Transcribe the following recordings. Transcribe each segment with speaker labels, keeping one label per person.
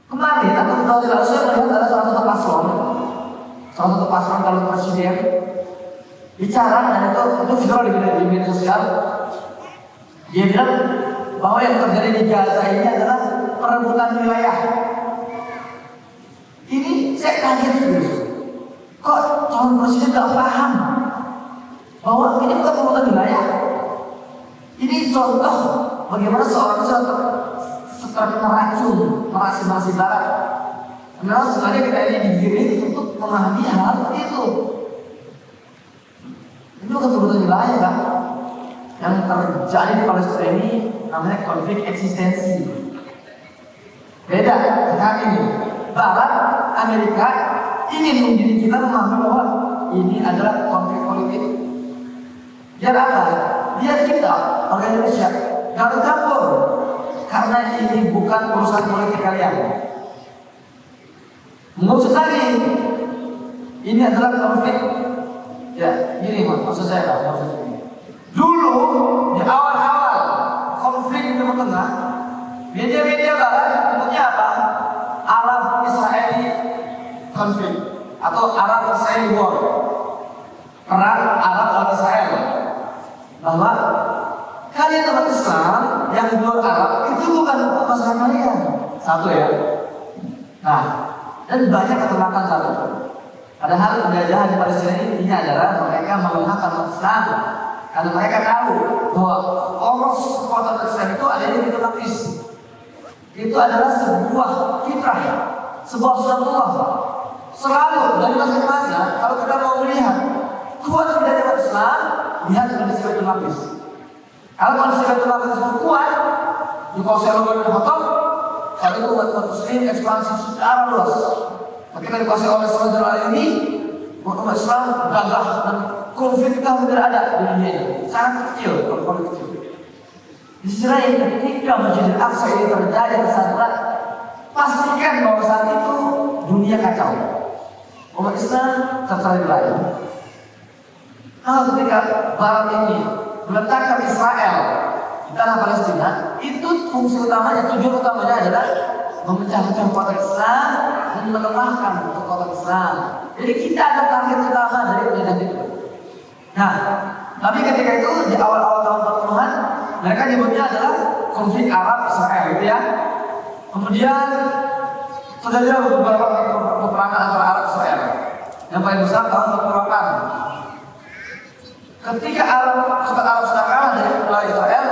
Speaker 1: Kemarin atau tahun lalu saya melihat ada salah satu paslon calon presiden bicara, dan itu viral di media sosial. Dia bilang bahwa yang terjadi di Gaza ini adalah perebutan wilayah. Ini saya kaget terus. Kok calon presiden nggak paham bahwa ini bukan perebutan wilayah? Ini contoh bagaimana seorang terkena racun narasi barat. Karena sebenarnya kita ini digiring untuk memahami hal seperti itu. Ini bukan perebutan wilayah, kan? Yang terjadi di Palestina ini namanya konflik eksistensi. Beda sekarang ini. Barat, Amerika ingin menjadi kita memahami bahwa ini adalah konflik politik. Biar apa? Biar kita, orang Indonesia, jangan campur, karena ini bukan urusan politik kalian. Menurut lagi, ini adalah konflik. Ya, gini maksud saya, dulu di awal-awal konflik di Timur Tengah, media-media barat menyebutnya apa? Arab Israeli konflik atau Arab Israeli war, perang Arab lawan Israel. Bahwa kalian umat Islam yang di luar Arab itu bukan masalah kalian. Satu ya. Nah, dan banyak keterlambatan satu. Padahal penjajahan di Palestina ini adalah mereka melemahkan umat Islam. Karena mereka tahu bahwa poros kekuatan Islam itu ada di Baitul Maqdis. Itu adalah sebuah fitrah, sebuah sunnah. Selalu dari masa ke masa, kalau kita mau melihat kuat tidak umat Islam, lihat kondisi Baitul Maqdis. Kalau kondisi Baitul Maqdis itu kuat, dikuasai oleh Umar bin Khattab, kalau itu umat Muslim ekspansi secara luas. Ketika dikuasai oleh Saudara ini, umat Islam gagah dan konflik tidak ada di dunia ini. Sangat kecil, konflik kecil. Di sisi lain, ketika Masjidil Aqsa ini terjadi kesadaran, pastikan bahwa saat itu dunia kacau. Umat Islam tercari lain. Kalau ketika Barat ini meletakkan Israel di tanah Palestina, itu fungsi utamanya, tujuan utamanya adalah memecah-pecah kekuatan Islam dan melemahkan kekuatan Islam. Jadi kita ada target utama dari penjajahan itu. Nah, tapi ketika itu di awal-awal tahun 40-an, mereka nyebutnya adalah konflik Arab Israel, gitu ya. Kemudian terjadi beberapa peperangan antara Arab Israel. Yang paling besar tahun 48. Ketika Arab sudah kalah dari Israel,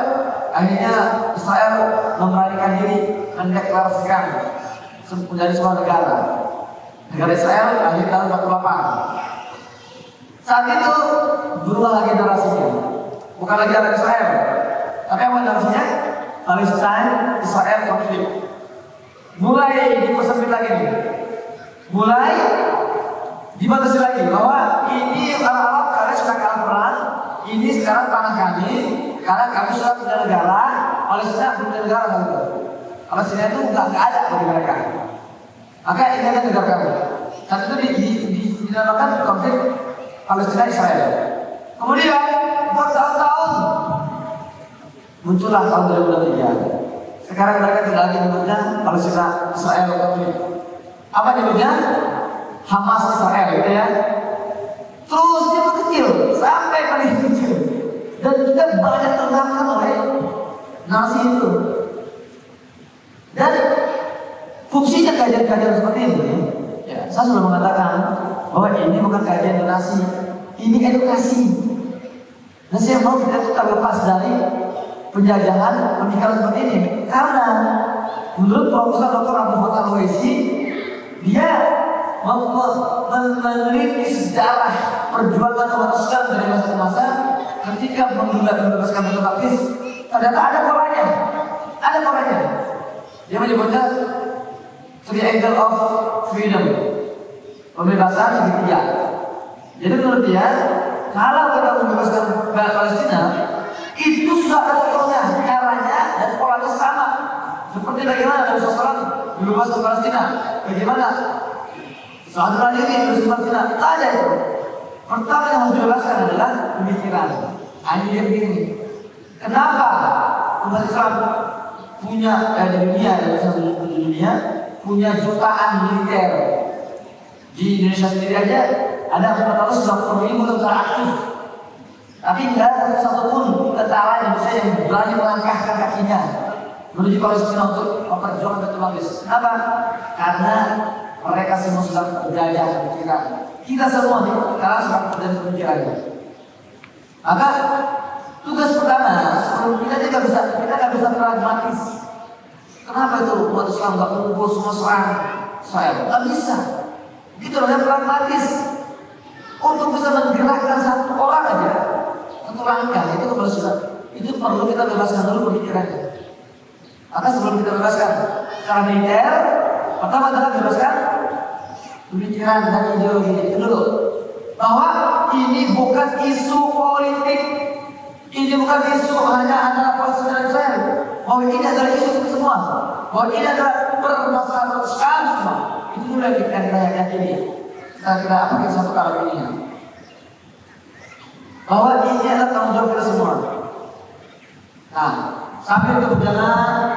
Speaker 1: akhirnya Israel memberanikan diri mendeklarasikan menjadi sebuah negara. Negara Israel akhir tahun 48. Saat itu berubah lagi narasinya, bukan lagi Arab Israel, tapi apa narasinya? Palestina Israel konflik. Mulai dipersempit lagi nih, mulai dibatasi lagi bahwa ini Arab kalian sudah kalah perang, ini sekarang tanah kami, karena kami sudah punya negara, Palestina belum punya negara gitu. Palestina itu nggak ada bagi mereka. Maka ini adalah negara kami. Saat itu dinamakan konflik Palestina Israel. Kemudian bertahun-tahun muncullah tahun 2003. Sekarang mereka tidak lagi menyebutnya Palestina Israel konflik. Apa nyebutnya? Hamas Israel, gitu ya. Terus dia kecil sampai paling kecil. Dan kita banyak termakan oleh nasi itu. Dan fungsinya kajian-kajian seperti ini, ya, saya sudah mengatakan bahwa ini bukan kajian donasi, ini edukasi. Dan saya mau kita itu terlepas dari penjajahan pemikiran seperti ini, karena menurut Profesor Dr. Abu Fathah Al-Waisi, dia meneliti sejarah perjuangan umat Islam dari masa ke masa ketika membebaskan Baitul Maqdis. Ternyata ada polanya, dia menyebutnya triangle of freedom, pembebasan segitiga. Jadi menurut dia, kalau kita membebaskan Palestina, itu sudah ada contohnya, caranya dan polanya sama. Seperti bagaimana Nabi SAW membebaskan Palestina, bagaimana saudara ini membebaskan Palestina, tak ada itu. Pertama yang harus dibebaskan adalah pemikiran. Hanya begini, kenapa umat Islam punya di dunia, punya jutaan militer. Di Indonesia sendiri aja ada 490.000 tentara aktif. Tapi nggak ada satupun tentara Indonesia yang berani melangkahkan kakinya menuju Palestina untuk memperjuangkan Baitul Maqdis. Kenapa? Karena mereka semua sudah terjajah pemikiran. Kita semua nih sekarang sedang terjadi pemikirannya. Maka tugas pertama sebelum kita nggak bisa pragmatis. Kenapa itu umat Islam nggak kumpul semua serang Israel? Nggak bisa. Itu namanya pragmatis. Untuk bisa menggerakkan satu orang aja, satu langkah itu itu perlu kita bebaskan dulu pemikirannya. Maka sebelum kita bebaskan secara militer, pertama adalah bebaskan pemikiran dan ideologi itu dulu. Bahwa ini bukan isu politik, ini bukan isu hanya antara Palestina dan Israel. Bahwa ini adalah isu kita semua. Bahwa ini adalah permasalahan Islam semua. Itu dulu yang kita yakini. Kita pakai satu kali ini. Bahwa ini adalah tanggung jawab kita semua. Nah, sambil kita berjalan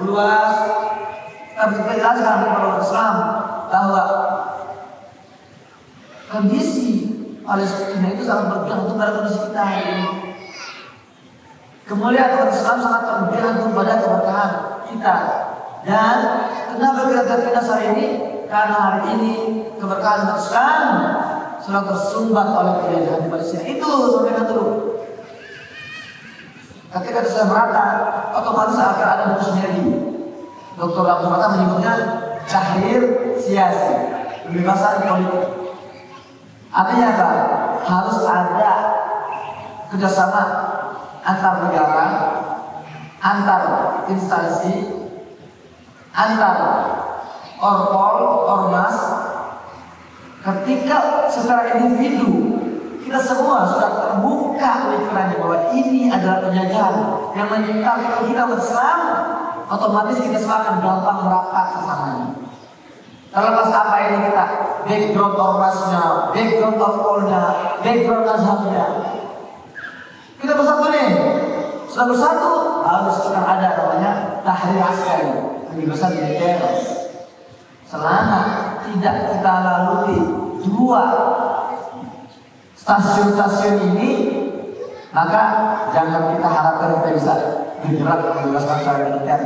Speaker 1: luas, kita jelaskan kepada orang Islam bahwa kondisi Palestina itu sangat bergantung pada kondisi kita hari ini. Kemuliaan umat Islam sangat bergantung pada keberkahan kita. Dan kenapa kita terkena hari ini? Karena hari ini keberkahan umat Islam sudah tersumbat oleh penjajahan di Palestina. Itu sampaikan dulu. Ketika itu saya merata, otomatis akan ada musuh sendiri. Dr. Abdul Fattah menyebutnya tahrir siasi, kebebasan politik. Artinya apa? Harus ada kerjasama antar negara, antar instansi, antar orpol, ormas. Ketika secara individu kita semua sudah terbuka pemikirannya bahwa ini adalah penjajahan yang menyingkap kita bersama, otomatis kita semua akan gampang merapat sesamanya. Terlepas apa ini kita, background ormasnya, background orpolnya, background mazhabnya, kita bersatu nih. Sudah bersatu, harus akan ada namanya tahrir askari, kebebasan militer. Selama tidak kita lalui dua stasiun-stasiun ini, maka jangan kita harapkan kita bisa bergerak membebaskan secara militer.